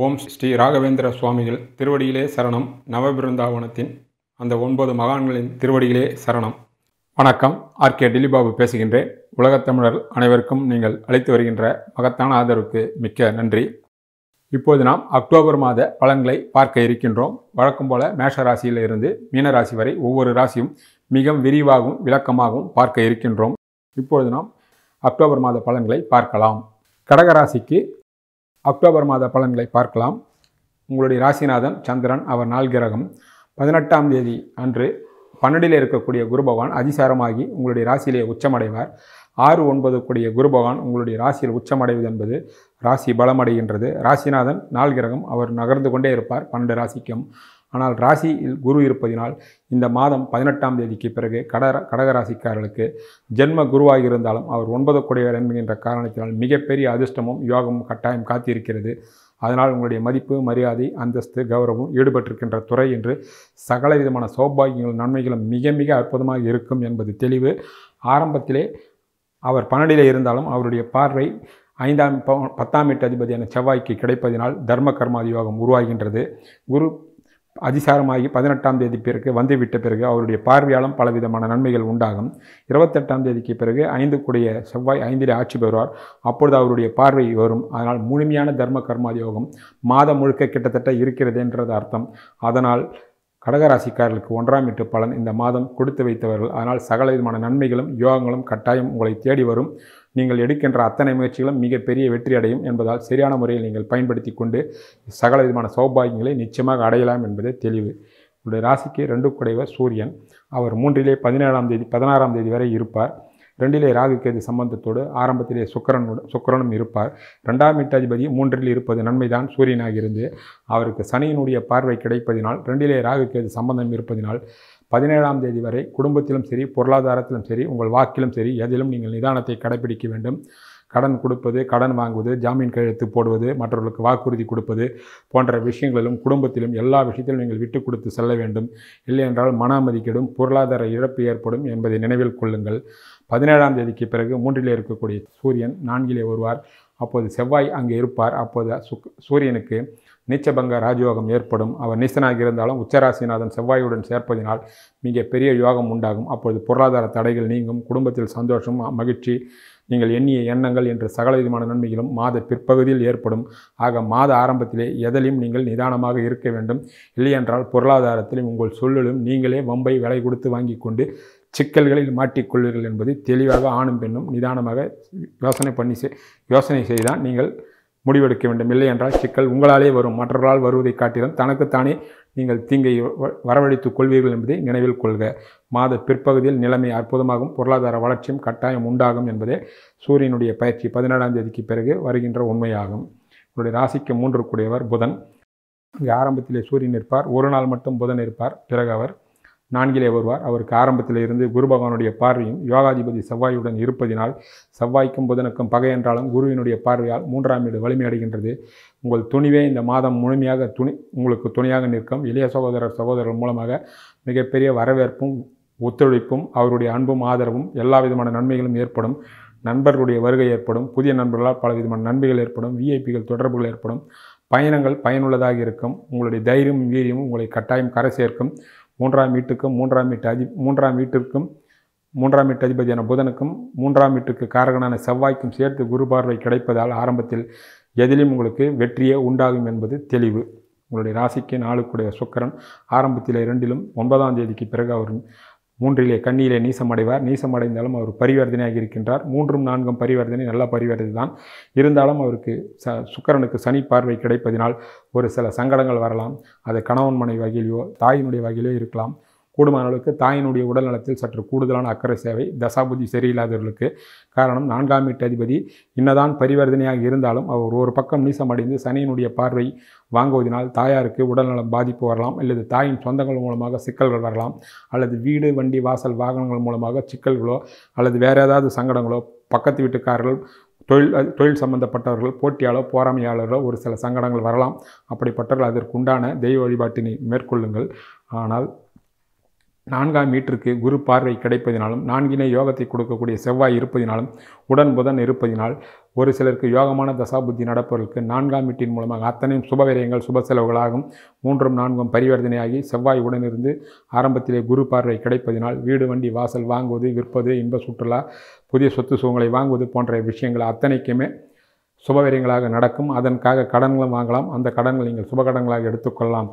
ஓம் ஸ்ரீ ராகவேந்திர சுவாமிகள் திருவடியிலே சரணம். நவபிருந்தாவனத்தின் அந்த 9 மகான்களின் திருவடியிலே சரணம். வணக்கம். ஆர்கே டில்லிபாபு பேசுகின்றேன். உலகத்தமிழர் அனைவருக்கும் நீங்கள் அளித்து வருகின்ற மகத்தான ஆதரவுக்கு மிக்க நன்றி. இப்போது நாம் அக்டோபர் மாத பலன்களை பார்க்க இருக்கின்றோம். வழக்கம் போல மேஷ ராசியில் இருந்து மீன ராசி வரை ஒவ்வொரு ராசியும் மிக விரிவாகவும் விளக்கமாகவும் பார்க்க இருக்கின்றோம். இப்பொழுது நாம் அக்டோபர் மாத பலன்களை பார்க்கலாம். கடகராசிக்கு அக்டோபர் மாத பலன்களை பார்க்கலாம். உங்களுடைய ராசிநாதன் சந்திரன், அவர் நாள் கிரகம். 18ஆம் தேதி அன்று 12இல் இருக்கக்கூடிய குரு பகவான் அதிசாரமாகி உங்களுடைய ராசியிலே உச்சமடைவார். 6-9 கூடிய குரு பகவான் உங்களுடைய ராசியில் உச்சமடைவது என்பது ராசி பலமடைகின்றது. ராசிநாதன் நாள் கிரகம், அவர் நகர்ந்து கொண்டே இருப்பார் 12 ராசிக்கும். ஆனால் ராசியில் குரு இருப்பதினால் இந்த மாதம் 18ஆம் தேதிக்கு பிறகு கடகராசிக்காரர்களுக்கு ஜென்ம குருவாக இருந்தாலும் அவர் 9 கூடியவர் என்கின்ற காரணத்தினால் மிகப்பெரிய அதிர்ஷ்டமும் யோகமும் கட்டாயம் காத்திருக்கிறது. அதனால் உங்களுடைய மதிப்பு, மரியாதை, அந்தஸ்து, கௌரவம், ஈடுபட்டிருக்கின்ற துறை என்று சகல விதமான சௌபாகியங்களும் நன்மைகளும் மிக மிக அற்புதமாக இருக்கும் என்பது தெளிவு. ஆரம்பத்திலே அவர் 12இல் இருந்தாலும் அவருடைய பார்வை 10ஆம் வீட்டு அதிபதியான செவ்வாய்க்கு கிடைப்பதினால் தர்ம கர்மாதி யோகம் உருவாகின்றது. குரு அதிசாரமாகி 18ஆம் தேதி பிறகு வந்துவிட்ட பிறகு அவருடைய பார்வையாலும் பலவிதமான நன்மைகள் உண்டாகும். 28ஆம் தேதிக்கு பிறகு 5 கூடிய செவ்வாய் 5இல் ஆட்சி பெறுவார். அப்பொழுது அவருடைய பார்வை வரும். அதனால் முழுமையான தர்ம கர்மாதி யோகம் மாதம் முழுக்க கிட்டத்தட்ட இருக்கிறது என்றது அர்த்தம். அதனால் கடகராசிக்காரர்களுக்கு 1ஆம் வீட்டு பலன் இந்த மாதம் கொடுத்து வைத்தவர்கள். அதனால் சகல விதமான நன்மைகளும் யோகங்களும் கட்டாயம் உங்களை தேடி வரும். நீங்கள் எடுக்கின்ற அத்தனை முயற்சிகளும் மிகப்பெரிய வெற்றி அடையும் என்பதால் சரியான முறையில் நீங்கள் பயன்படுத்தி கொண்டு சகல விதமான சௌபாகியங்களை நிச்சயமாக அடையலாம் என்பதே தெளிவு. உங்களுடைய ராசிக்கு 2 கூடையவர் சூரியன், அவர் 3இலே 16ஆம் தேதி வரை இருப்பார். 2இலே ராகு கேது சம்பந்தத்தோடு ஆரம்பத்திலே சுக்கிரனும் இருப்பார். 2ஆம் வீட்டாதிபதி 3இல் இருப்பது நன்மைதான். சூரியனாக இருந்து அவருக்கு சனியினுடைய பார்வை கிடைப்பதினால் 2இலே ராகு கேது சம்பந்தம் இருப்பதினால் 17ஆம் தேதி வரை குடும்பத்திலும் சரி, பொருளாதாரத்திலும் சரி, உங்கள் வாக்கிலும் சரி, எதிலும் நீங்கள் நிதானத்தை கடைபிடிக்க வேண்டும். கடன் கொடுப்பது, கடன் வாங்குவது, ஜாமீன் கையெழுத்து போடுவது, மற்றவர்களுக்கு வாக்குறுதி கொடுப்பது போன்ற விஷயங்களிலும் குடும்பத்திலும் எல்லா விஷயத்திலும் நீங்கள் விட்டு கொடுத்து செல்ல வேண்டும். இல்லை என்றால் மன அமைதி கெடும், பொருளாதார இழப்பு ஏற்படும் என்பதை நினைவில் கொள்ளுங்கள். 17ஆம் தேதிக்கு பிறகு 3இலே இருக்கக்கூடிய சூரியன் 4இலே வருவார். அப்போது செவ்வாய் அங்கே இருப்பார். அப்போது சூரியனுக்கு நீச்சபங்க ராஜயோகம் ஏற்படும். அவர் நீசனாக இருந்தாலும் உச்சராசிநாதன் செவ்வாயுடன் சேர்ப்பதினால் மிக பெரிய யோகம் உண்டாகும். அப்பொழுது பொருளாதார தடைகள் நீங்கும். குடும்பத்தில் சந்தோஷம், மகிழ்ச்சி, நீங்கள் எண்ணிய எண்ணங்கள் என்று சகல விதமான நன்மைகளும் மாத பிற்பகுதியில் ஏற்படும். ஆக மாத ஆரம்பத்திலே எதிலும் நீங்கள் நிதானமாக இருக்க வேண்டும். இல்லையென்றால் பொருளாதாரத்திலும் உங்கள் சொல்லிலும் நீங்களே வம்பை விலை கொடுத்து வாங்கி கொண்டு சிக்கல்களில் மாட்டிக்கொள்வீர்கள் என்பது தெளிவாக ஆணும் பெண்ணும் நிதானமாக யோசனை செய்தால் நீங்கள் முடிவெடுக்க வேண்டும். இல்லை என்றால் சிக்கல் உங்களாலே வரும். மற்றவர்களால் வருவதை காட்டிலும் தனக்குத்தானே நீங்கள் தீங்கை வரவழைத்துக் கொள்வீர்கள் என்பதை நினைவில் கொள்க. மாத பிற்பகுதியில் நிலைமை அற்புதமாகும். பொருளாதார வளர்ச்சியும் கட்டாயம் உண்டாகும் என்பதே சூரியனுடைய பயிற்சி 17ஆம் தேதிக்கு பிறகு வருகின்ற உண்மையாகும். உங்களுடைய ராசிக்கு 3 கூடியவர் புதன். இங்கே ஆரம்பத்திலே சூரியன் இருப்பார். ஒரு நாள் மட்டும் புதன் இருப்பார். பிறகு அவர் 4இலே வருவார். அவருக்கு ஆரம்பத்தில் இருந்து குரு பகவானுடைய பார்வையும் யோகாதிபதி செவ்வாயுடன் இருப்பதினால் செவ்வாய்க்கும் புதனுக்கும் பகை என்றாலும் குருவினுடைய பார்வையால் 3ஆம் வீடு வலிமையடைகின்றது. உங்கள் துணிவே இந்த மாதம் முழுமையாக உங்களுக்கு துணையாக நிற்கும். இளைய சகோதரர் மூலமாக மிகப்பெரிய வரவேற்பும் ஒத்துழைப்பும் அவருடைய அன்பும் ஆதரவும் எல்லா விதமான நன்மைகளும் ஏற்படும். நண்பர்களுடைய வருகை ஏற்படும். புதிய நண்பர்களால் பல விதமான நன்மைகள் ஏற்படும். விஐபிகள் தொடர்புகள் ஏற்படும். பயணங்கள் பயனுள்ளதாக இருக்கும். உங்களுடைய தைரியமும் வீரியமும் உங்களை கட்டாயம் கரை சேர்க்கும். 3ஆம் வீட்டுக்கும் 3ஆம் வீட்டு அதிபதியான புதனுக்கும் 3ஆம் வீட்டுக்கு காரகனான செவ்வாய்க்கும் சேர்த்து குரு பார்வை கிடைப்பதால் ஆரம்பத்தில் எதிலும் உங்களுக்கு வெற்றியே உண்டாகும் என்பது தெளிவு. உங்களுடைய ராசிக்கு 4 கூடிய சுக்கிரன் ஆரம்பத்தில் 2இலும் 9ஆம் தேதிக்கு பிறகு அவர் 3இலே கன்னியிலே நீசமடைவார். நீசமடைந்தாலும் அவர் பரிவர்த்தனையாக இருக்கின்றார். 3ம் 4ம் பரிவர்த்தனை நல்ல பரிவர்த்தனை தான். இருந்தாலும் அவருக்கு சுக்கிரனுக்கு சனி பார்வை கிடைப்பதினால் ஒரு சில சங்கடங்கள் வரலாம். அது கணவன் மனைவி வகையிலோ தாயினுடைய வகையிலோ இருக்கலாம். கூடுமான அளவுக்கு தாயினுடைய உடல் நலத்தில் சற்று கூடுதலான அக்கறை சேவை தசாபுதி சரியில்லாதவர்களுக்கு. காரணம் 4ஆம் வீட்டு அதிபதி இன்னதான் பரிவர்த்தனையாக இருந்தாலும் அவர் ஒரு பக்கம் நீசமடைந்து சனியினுடைய பார்வை வாங்குவதனால் தாயாருக்கு உடல்நலம் பாதிப்பு வரலாம். அல்லது தாயின் சொந்தங்கள் மூலமாக சிக்கல்கள் வரலாம். அல்லது வீடு, வண்டி, வாசல், வாகனங்கள் மூலமாக சிக்கல்களோ அல்லது வேறு ஏதாவது சங்கடங்களோ, பக்கத்து வீட்டுக்காரர்கள், தொழில் சம்பந்தப்பட்டவர்கள், போட்டியாளோ போராமையாளர்களோ ஒரு சில சங்கடங்கள் வரலாம். அப்படிப்பட்டவர்கள் அதற்குண்டான தெய்வ வழிபாட்டினை மேற்கொள்ளுங்கள். ஆனால் 4ஆம் வீட்டிற்கு குரு பார்வை கிடைப்பதினாலும் 4 யோகத்தை கொடுக்கக்கூடிய செவ்வாய் இருப்பதினாலும் உடன் புதன் இருப்பதினால் ஒரு சிலருக்கு யோகமான தசாபுத்தி நடப்பவர்களுக்கு 4ஆம் வீட்டின் மூலமாக அத்தனையும் சுபவிரயங்கள் சுப செலவுகளாகும் 3ம் 4ம் பரிவர்த்தனையாகி செவ்வாய் உடனிருந்து ஆரம்பத்திலே குரு பார்வை கிடைப்பதினால் வீடு வண்டி வாசல் வாங்குவது விற்பது இன்ப சுற்றுலா புதிய சொத்து சுகங்களை வாங்குவது போன்ற விஷயங்கள் அத்தனைக்குமே சுபவிரயங்களாக நடக்கும். அதற்காக கடன்களும் வாங்கலாம். அந்த கடன்கள் நீங்கள் சுபகடன்களாக எடுத்துக்கொள்ளலாம்.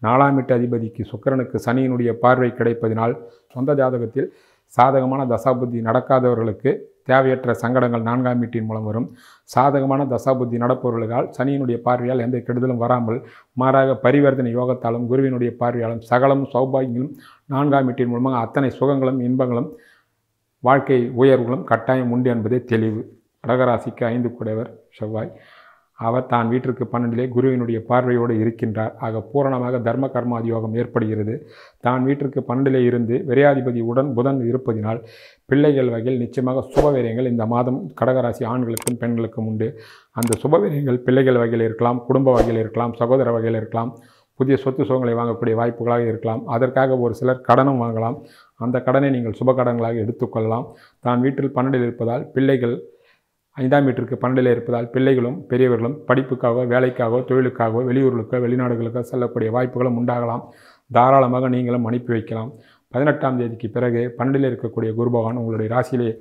4ஆம் வீட்டு அதிபதிக்கு சுக்கிரனுக்கு சனியினுடைய பார்வை கிடைப்பதினால் சொந்த ஜாதகத்தில் சாதகமான தசாபுத்தி நடக்காதவர்களுக்கு தேவையற்ற சங்கடங்கள் 4ஆம் வீட்டின் மூலம் வரும். சாதகமான தசாபுத்தி நடப்பவர்களால் சனியினுடைய பார்வையால் எந்த கெடுதலும் வராமல் மாறாக பரிவர்த்தனை யோகத்தாலும் குருவினுடைய பார்வையாலும் சகலமும் சௌபாகியங்களும் 4ஆம் வீட்டின் மூலமாக அத்தனை சுகங்களும் இன்பங்களும் வாழ்க்கை உயர்வுகளும் கட்டாயம் உண்டு என்பதே தெளிவு. கடகராசிக்கு 5 கூடையவர் செவ்வாய். அவர் தான் வீட்டிற்கு 12 குருவினுடைய பார்வையோடு இருக்கின்றார். ஆக பூரணமாக தர்ம கர்மாதி யோகம் ஏற்படுகிறது. தான் வீட்டிற்கு 12 இருந்து விரையாதிபதி உடன் புதன் இருப்பதினால் பிள்ளைகள் வகையில் நிச்சயமாக சுபவிரயங்கள் இந்த மாதம் கடகராசி ஆண்களுக்கும் பெண்களுக்கும் உண்டு. அந்த சுபவிரயங்கள் பிள்ளைகள் வகையில் இருக்கலாம், குடும்ப வகையில் இருக்கலாம், சகோதர வகையில் இருக்கலாம், புதிய சொத்து சுகங்களை வாங்கக்கூடிய வாய்ப்புகளாக இருக்கலாம். அதற்காக ஒரு சிலர் கடனும் வாங்கலாம். அந்த கடனை நீங்கள் சுப கடன்களாக எடுத்துக்கொள்ளலாம். தான் வீட்டில் 12 இருப்பதால் பிள்ளைகள் 5ஆம் வீட்டிற்கு 12 இருப்பதால் பிள்ளைகளும் பெரியவர்களும் படிப்புக்காக வேலைக்காகவோ தொழிலுக்காகவோ வெளியூர்களுக்கோ வெளிநாடுகளுக்கோ செல்லக்கூடிய வாய்ப்புகளும் உண்டாகலாம். தாராளமாக நீங்களும் அனுப்பி வைக்கலாம். 18ஆம் தேதிக்கு பிறகு 12 இருக்கக்கூடிய குரு பகவான் உங்களுடைய ராசியிலே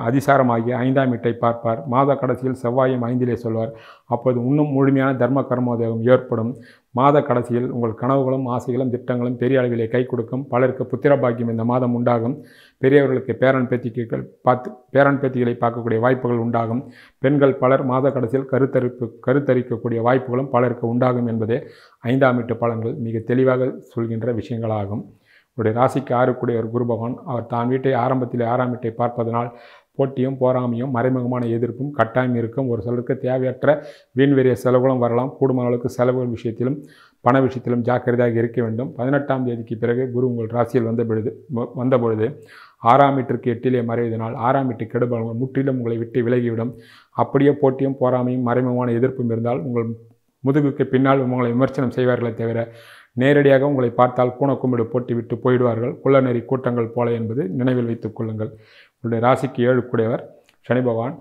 அதிசாரமாகிய 5ஆம் வீட்டை பார்ப்பார். மாத கடைசியில் செவ்வாயும் 5 சொல்வார். அப்போது இன்னும் முழுமையான தர்ம கர்மோதயம் ஏற்படும். மாத கடைசியில் உங்கள் கனவுகளும் ஆசைகளும் திட்டங்களும் பெரிய அளவிலே கை கொடுக்கும். பலருக்கு புத்திர பாக்கியம் இந்த மாதம் உண்டாகும். பெரியவர்களுக்கு பேரன் பேத்திகளை பார்க்கக்கூடிய வாய்ப்புகள் உண்டாகும். பெண்கள் பலர் மாத கடைசியில் கருத்தரிக்கக்கூடிய வாய்ப்புகளும் பலருக்கு உண்டாகும் என்பதே 5ஆம் வீட்டு பலன்கள் மிக தெளிவாக சொல்கின்ற விஷயங்களாகும். உடைய ராசிக்கு 6 கூடியவர் குரு பகவான். அவர் தான் வீட்டை ஆரம்பத்தில் 6ஆம் வீட்டை பார்ப்பதனால் போட்டியும் போராமையும் மறைமுகமான எதிர்ப்பும் கட்டாயம் இருக்கும். ஒரு சிலருக்கு தேவையற்ற வீண்வெறிய செலவுகளும் வரலாம். கூடுமான அளவுக்கு செலவுகள் விஷயத்திலும் பண விஷயத்திலும் ஜாக்கிரதையாக இருக்க வேண்டும். 18ஆம் தேதிக்கு பிறகு குரு உங்கள் ராசியில் வந்தபொழுது 6ஆம் வீட்டிற்கு 8 மறைவதனால் 6ஆம் வீட்டு கெடுபலங்கள் முற்றிலும் உங்களை விட்டு விலகிவிடும். அப்படியே போட்டியும் போராமையும் மறைமுகமான எதிர்ப்பும் இருந்தால் உங்கள் முதுகுக்கு பின்னால் உங்களை விமர்சனம் செய்வார்களே தவிர நேரடியாக உங்களை பார்த்தால் கூணக்கும்பிடு போட்டி விட்டு போயிடுவார்கள். குள்ளநெறி கூட்டங்கள் போல என்பது நினைவில் வைத்துக் கொள்ளுங்கள். உங்களுடைய ராசிக்கு 7 கூடையவர் சனி பகவான்.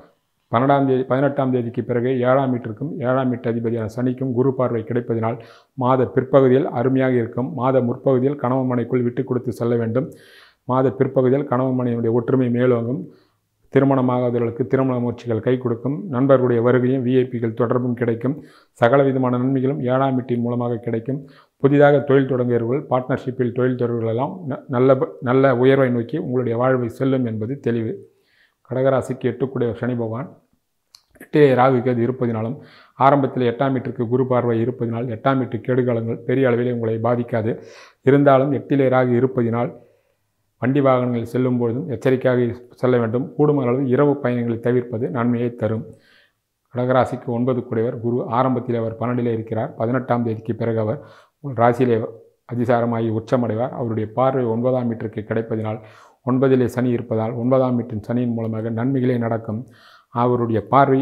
18ஆம் தேதிக்கு பிறகு 7ஆம் வீட்டிற்கும் 7ஆம் வீட்டு அதிபதியான சனிக்கும் குரு பார்வை கிடைப்பதினால் மாத பிற்பகுதியில் அருமையாக இருக்கும். மாத முற்பகுதியில் கணவன் மனைக்குள் விட்டு கொடுத்து செல்ல வேண்டும். மாத பிற்பகுதியில் கணவன் மனைவியுடைய ஒற்றுமை மேலோங்கும். திருமணமாகாதவர்களுக்கு திருமண முயற்சிகள் கை கொடுக்கும். நண்பர்களுடைய வருகையும் விஐபிகள் தொடர்பும் கிடைக்கும். சகல விதமான நன்மைகளும் 7ஆம் வீட்டின் மூலமாக கிடைக்கும். புதிதாக தொழில் தொடங்கியவர்கள் பார்ட்னர்ஷிப்பில் தொழில் தொடர்களெல்லாம் நல்ல உயர்வை நோக்கி உங்களுடைய வாழ்வை செல்லும் என்பது தெளிவு. கடகராசிக்கு 8 கூடிய சனி பகவான் 8 ராகு கேது இருப்பதினாலும் ஆரம்பத்தில் 8ஆம் வீட்டிற்கு குரு பார்வை இருப்பதினால் 8ஆம் வீட்டு கேடுகாலங்கள் பெரிய அளவிலே உங்களை பாதிக்காது. இருந்தாலும் 8 ராகு இருப்பதினால் வண்டி வாகனங்களில் செல்லும் பொழுதும் எச்சரிக்கையாக செல்ல வேண்டும். கூடுமான அளவு இரவு பயணங்களை தவிர்ப்பது நன்மையை தரும். கடகராசிக்கு 9 கூடியவர் குரு. ஆரம்பத்தில் அவர் 12 இருக்கிறார். 18ஆம் தேதிக்கு பிறகு அவர் ராசியிலே அதிசாரமாகி உச்சமடைவார். அவருடைய பார்வை 9ஆம் வீட்டிற்கு கிடைப்பதினால் 9 சனி இருப்பதால் 9ஆம் வீட்டின் சனியின் மூலமாக நன்மைகளே நடக்கும். அவருடைய பார்வை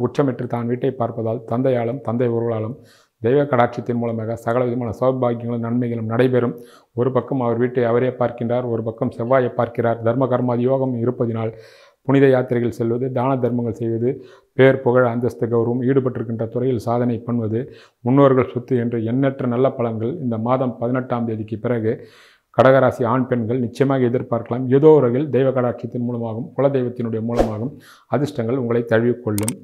உச்சமிட்டு தான் வீட்டை பார்ப்பதால் தந்தையாலும் தந்தை உறவுகளாலும் தெய்வ கடாட்சத்தின் மூலமாக சகல விதமான சௌபாகியங்களும் நன்மைகளும் நடைபெறும். ஒரு பக்கம் அவர் வீட்டை அவரே பார்க்கின்றார், ஒரு பக்கம் செவ்வாயை பார்க்கிறார். தர்ம கர்மாதி யோகம் இருப்பதினால் புனித யாத்திரைகள் செல்வது, தான தர்மங்கள் செய்வது, பேர் புகழ் அந்தஸ்து கௌரவம் ஈடுபட்டிருக்கின்ற துறையில் சாதனை பண்ணுவது, முன்னோர்கள் சொத்து என்று எண்ணற்ற நல்ல பலன்கள் இந்த மாதம் 18ஆம் தேதிக்கு பிறகு கடகராசி ஆண் பெண்கள் நிச்சயமாக எதிர்பார்க்கலாம். ஏதோ ஒரு வகையில் தெய்வ கடாட்சத்தின் மூலமாகவும் குலதெய்வத்தினுடைய மூலமாகவும் அதிர்ஷ்டங்கள் உங்களை தழுவிக்கொள்ளும்.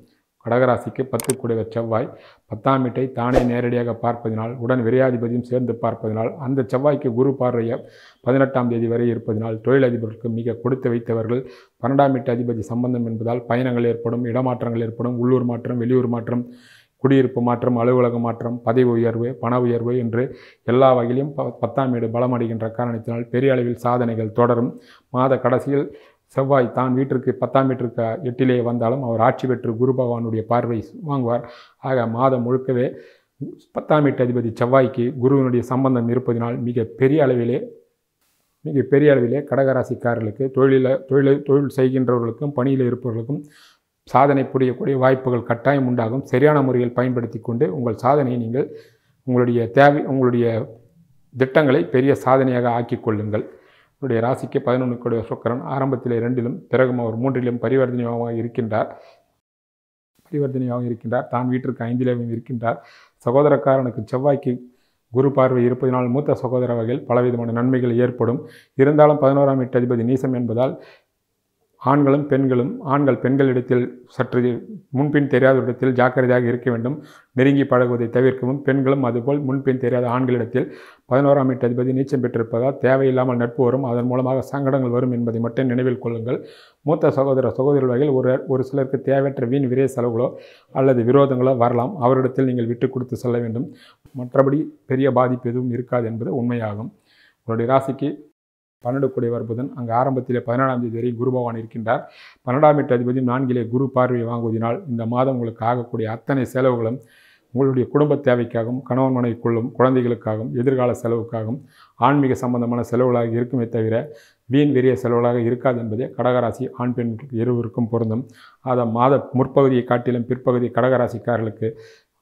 கடகராசிக்கு 10 கூடியவர் செவ்வாய். 10ஆம் வீட்டை தானே நேரடியாக பார்ப்பதினால் உடன் விரையாதிபதியும் சேர்ந்து பார்ப்பதினால் அந்த செவ்வாய்க்கு குரு பார்வையை 18ஆம் தேதி வரை இருப்பதினால் தொழிலதிபர்களுக்கு மிக கொடுத்து வைத்தவர்கள். 12ஆம் வீட்டு அதிபதி சம்பந்தம் என்பதால் பயணங்கள் ஏற்படும், இடமாற்றங்கள் ஏற்படும், உள்ளூர் மாற்றம், வெளியூர் மாற்றம், குடியிருப்பு மாற்றம், அலுவலக மாற்றம், பதவி உயர்வு, பண உயர்வு என்று எல்லா வகையிலும் 10ஆம் வீடு பலமடைகின்ற காரணத்தினால் பெரிய அளவில் சாதனைகள் தொடரும். மாத கடைசியில் செவ்வாய் தான் வீட்டிற்கு 10ஆம் வீட்டிற்கு 8 வந்தாலும் அவர் ஆட்சி பெற்று குரு பகவானுடைய பார்வை வாங்குவார். ஆக மாதம் முழுக்கவே 10ஆம் வீட்டு அதிபதி செவ்வாய்க்கு குருவினுடைய சம்பந்தம் இருப்பதினால் மிக பெரிய அளவிலே கடகராசிக்காரர்களுக்கு தொழில் செய்கின்றவர்களுக்கும் பணியில் இருப்பவர்களுக்கும் சாதனை புரியக்கூடிய வாய்ப்புகள் கட்டாயம் உண்டாகும். சரியான முறையில் பயன்படுத்தி கொண்டு உங்கள் சாதனையை நீங்கள் உங்களுடைய திட்டங்களை பெரிய சாதனையாக ஆக்கிக் கொள்ளுங்கள். உங்களுடைய ராசிக்கு 11 சுக்கிரன் ஆரம்பத்தில் 2லும் பிறகும் அவர் 3லும் பரிவர்த்தனையாக இருக்கின்றார். தான் வீட்டிற்கு 5லும் இருக்கின்றார். சகோதரக்காரனுக்கு செவ்வாய்க்கு குரு பார்வை இருப்பதனால் மூத்த சகோதர வகையில் பலவிதமான நன்மைகள் ஏற்படும். இருந்தாலும் 11ஆம் வீட்டு அதிபதி நீசம் என்பதால் ஆண்கள் பெண்களிடத்தில் சற்று முன்பின் தெரியாத இடத்தில் ஜாக்கிரதையாக இருக்க வேண்டும். நெருங்கி பழகுவதை தவிர்க்கவும். பெண்களும் அதுபோல் முன்பின் தெரியாத ஆண்களிடத்தில் 11ஆம் வீட்டு அதிபதி நீச்சம் பெற்றிருப்பதால் தேவையில்லாமல் நட்பு வரும். அதன் மூலமாக சங்கடங்கள் வரும் என்பதை மட்டும் நினைவில் கொள்ளுங்கள். மூத்த சகோதரர் வகையில் ஒரு சிலருக்கு தேவையற்ற வீண் விரைய செலவுகளோ அல்லது விரோதங்களோ வரலாம். அவரிடத்தில் நீங்கள் விட்டு கொடுத்து செல்ல வேண்டும். மற்றபடி பெரிய பாதிப்பு எதுவும் இருக்காது என்பது உண்மையாகும். உங்களுடைய ராசிக்கு 12 புதன் அங்கு ஆரம்பத்திலே 17ஆம் தேதி வரை குரு பகவான் இருக்கின்றார். 12ஆம் வீட்டு அதிபதி 4லே குரு பார்வையை வாங்குவதனால் இந்த மாதம் உங்களுக்கு ஆகக்கூடிய அத்தனை செலவுகளும் உங்களுடைய குடும்ப தேவைக்காகவும் கணவன் மனைவிக்குள்ளும் குழந்தைகளுக்காகவும் எதிர்கால செலவுக்காகவும் ஆன்மீக சம்பந்தமான செலவுகளாக இருக்குமே தவிர வீண் வெறிய செலவுகளாக இருக்காது என்பதே கடகராசி ஆண் பெண் இருவருக்கும் பொருந்தும். மாத முற்பகுதியை காட்டிலும் பிற்பகுதி கடகராசிக்காரர்களுக்கு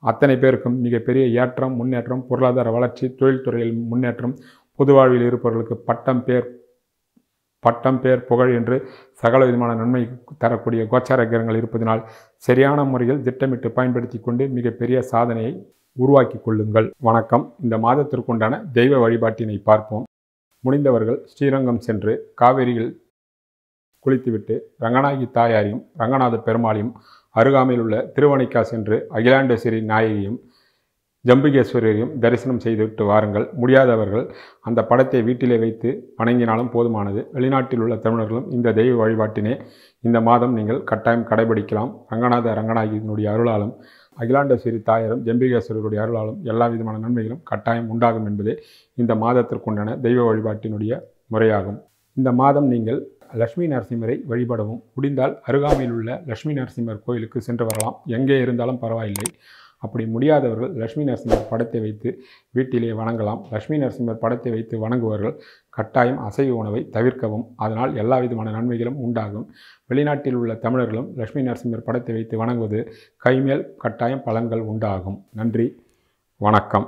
அத்தனை பேருக்கும் மிகப்பெரிய ஏற்றம், முன்னேற்றம், பொருளாதார வளர்ச்சி, தொழில்துறையில் முன்னேற்றம், பொது வாழ்வில் இருப்பவர்களுக்கு பட்டம் பேர் புகழ் என்று சகல விதமான நன்மை தரக்கூடிய கோச்சார கிரகங்கள் இருப்பதனால் சரியான முறையில் திட்டமிட்டு பயன்படுத்தி கொண்டு மிகப்பெரிய சாதனையை உருவாக்கி கொள்ளுங்கள். வணக்கம். இந்த மாதத்திற்குண்டான தெய்வ வழிபாட்டினை பார்ப்போம். முடிந்தவர்கள் ஸ்ரீரங்கம் சென்று காவேரியில் குளித்துவிட்டு ரங்கநாயகி தாயாரையும் ரங்கநாத பெருமாளையும் அருகாமையில் உள்ள திருவனைக்கா சென்று அகிலாண்டேஸ்வரி நாயகியும் ஜம்புகேஸ்வரரையும் தரிசனம் செய்துவிட்டு வாருங்கள். முடியாதவர்கள் அந்த படத்தை வீட்டிலே வைத்து வணங்கினாலும் போதுமானது. வெளிநாட்டில் உள்ள தமிழர்களும் இந்த தெய்வ வழிபாட்டினை இந்த மாதம் நீங்கள் கட்டாயம் கடைபிடிக்கலாம். ரங்கநாயகியினுடைய அருளாலும் அகிலாண்டேஸ்வரி தாயாரும் ஜம்புகேஸ்வரருடைய அருளாலும் எல்லா விதமான நன்மைகளும் கட்டாயம் உண்டாகும் என்பதே இந்த மாதத்திற்குண்டான தெய்வ வழிபாட்டினுடைய முறையாகும். இந்த மாதம் நீங்கள் லட்சுமி நரசிம்மரை வழிபடவும் முடிந்தால் அருகாமையில் உள்ள லட்சுமி நரசிம்மர் கோயிலுக்கு சென்று வரலாம். எங்கே இருந்தாலும் பரவாயில்லை. அப்படி முடியாதவர்கள் லட்சுமி நரசிம்மர் படத்தை வைத்து வீட்டிலே வணங்கலாம். லட்சுமி நரசிம்மர் படத்தை வைத்து வணங்குவர்கள் கட்டாயம் அசைவ உணவை தவிர்க்கவும். அதனால் எல்லா விதமான நன்மைகளும் உண்டாகும். வெளிநாட்டில் உள்ள தமிழர்களும் லட்சுமி நரசிம்மர் படத்தை வைத்து வணங்குவது கைமேல் கட்டாயம் பலன்கள் உண்டாகும். நன்றி, வணக்கம்.